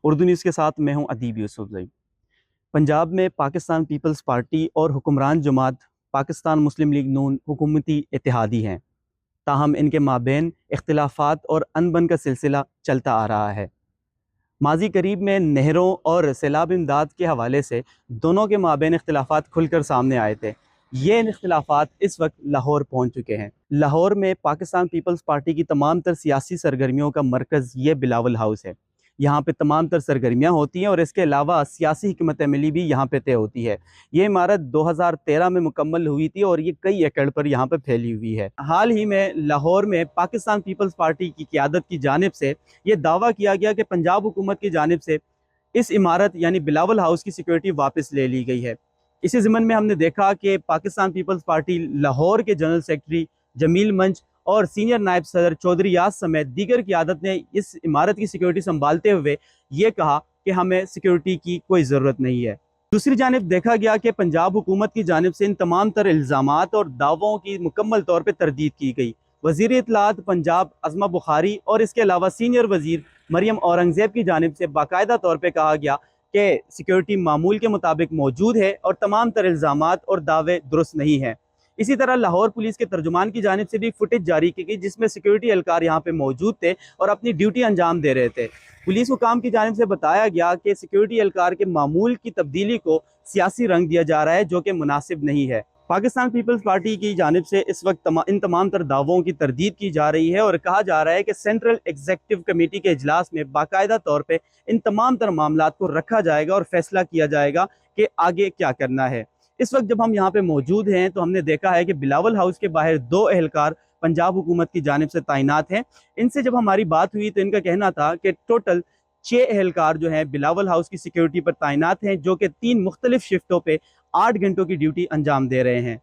Urdu news کے ساتھ میں ہوں ادیب یوسف زئی۔ پنجاب میں پاکستان پیپلز پارٹی اور حکمران جماعت پاکستان مسلم لیگ نون حکومتی اتحادی ہیں، تاہم ان کے مابین اختلافات اور انبن کا سلسلہ چلتا آ رہا ہے۔ ماضی قریب میں نہروں اور سیلاب امداد کے حوالے سے دونوں کے مابین اختلافات کھل کر سامنے آئے تھے۔ یہ اختلافات اس وقت لاہور پہنچ چکے ہیں۔ لاہور میں پاکستان پیپلز پارٹی کی تمام تر سیاسی سرگرمیوں کا مرکز یہ بلاول ہاؤس ہے۔ یہاں پہ تمام تر سرگرمیاں ہوتی ہیں اور اس کے علاوہ سیاسی حکمت عملی بھی یہاں پہ طے ہوتی ہے۔ یہ عمارت 2013 میں مکمل ہوئی تھی اور یہ کئی ایکڑ پر یہاں پہ پھیلی ہوئی ہے۔ حال ہی میں لاہور میں پاکستان پیپلز پارٹی کی قیادت کی جانب سے یہ دعویٰ کیا گیا کہ پنجاب حکومت کی جانب سے اس عمارت یعنی بلاول ہاؤس کی سیکیورٹی واپس لے لی گئی ہے۔ اسی ضمن میں ہم نے دیکھا کہ پاکستان پیپلز پارٹی لاہور کے جنرل سیکرٹری جمیل منچ اور سینئر نائب صدر چودھری یاس سمیت دیگر قیادت نے اس عمارت کی سیکیورٹی سنبھالتے ہوئے یہ کہا کہ ہمیں سیکیورٹی کی کوئی ضرورت نہیں ہے۔ دوسری جانب دیکھا گیا کہ پنجاب حکومت کی جانب سے ان تمام تر الزامات اور دعووں کی مکمل طور پہ تردید کی گئی۔ وزیر اطلاعات پنجاب عظمہ بخاری اور اس کے علاوہ سینئر وزیر مریم اورنگزیب کی جانب سے باقاعدہ طور پہ کہا گیا کہ سیکیورٹی معمول کے مطابق موجود ہے اور تمام تر الزامات اور دعوے درست نہیں ہیں۔ اسی طرح لاہور پولیس کے ترجمان کی جانب سے بھی فوٹیج جاری کی گئی جس میں سیکیورٹی اہلکار یہاں پہ موجود تھے اور اپنی ڈیوٹی انجام دے رہے تھے۔ پولیس حکام کی جانب سے بتایا گیا کہ سیکیورٹی اہلکار کے معمول کی تبدیلی کو سیاسی رنگ دیا جا رہا ہے جو کہ مناسب نہیں ہے۔ پاکستان پیپلز پارٹی کی جانب سے اس وقت ان تمام تر دعووں کی تردید کی جا رہی ہے اور کہا جا رہا ہے کہ سینٹرل ایگزیکٹو کمیٹی کے اجلاس میں باقاعدہ طور پہ ان تمام تر معاملات کو رکھا جائے گا اور فیصلہ کیا جائے گا کہ آگے کیا کرنا ہے۔ اس وقت جب ہم یہاں پہ موجود ہیں تو ہم نے دیکھا ہے کہ بلاول ہاؤس کے باہر 2 اہلکار پنجاب حکومت کی جانب سے تعینات ہیں۔ ان سے جب ہماری بات ہوئی تو ان کا کہنا تھا کہ ٹوٹل 6 اہلکار جو ہیں بلاول ہاؤس کی سیکیورٹی پر تعینات ہیں جو کہ 3 مختلف شفٹوں پہ 8 گھنٹوں کی ڈیوٹی انجام دے رہے ہیں۔